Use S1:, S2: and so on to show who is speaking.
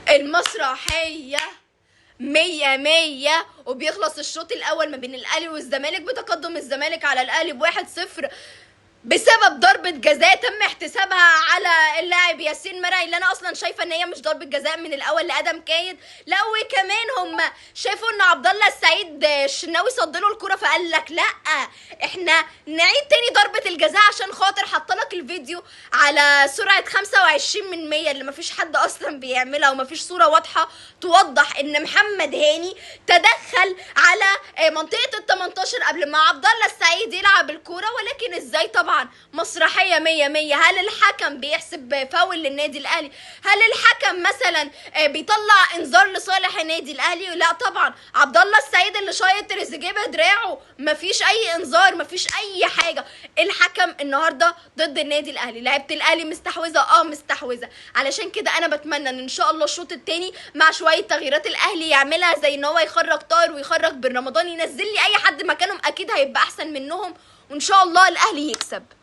S1: المسرحية مية مية، وبيخلص الشوط الأول ما بين الأهلي والزمالك بتقدم الزمالك على الأهلي ب1-0 بسبب ضربة جزاء تم احتسابها على اللاعب ياسين مرعي، اللي انا اصلا شايفه ان هي مش ضربة جزاء من الاول لادم كايد. لا وكمان هم شافوا ان عبد الله السعيد الشناوي صد له الكرة، فقال لك لا احنا نعيد تاني ضربة الجزاء، عشان خاطر حط لك الفيديو على سرعة 25% اللي مفيش حد اصلا بيعملها، ومفيش صورة واضحة توضح ان محمد هاني تدخل على منطقة ال18 قبل ما عبد الله السعيد يلعب الكرة. ولكن ازاي؟ طبعا مسرحية مية مية. هل الحكم بيحسب فاول للنادي الاهلي؟ هل الحكم مثلا بيطلع انذار لصالح النادي الاهلي؟ لا طبعا. عبد الله السعيد اللي شايط تريزيجيه بدراعه، مفيش اي انذار، مفيش اي حاجة. الحكم النهارده ضد النادي الاهلي. لعيبة الاهلي مستحوذة، مستحوذة. علشان كده انا بتمنى ان شاء الله الشوط التاني مع شوية تغييرات الاهلي يعملها، زي ان هو يخرج طاهر ويخرج بن رمضان، ينزل لي اي حد مكانهم، اكيد هيبقى احسن منهم، وان شاء الله الاهلي يكسب.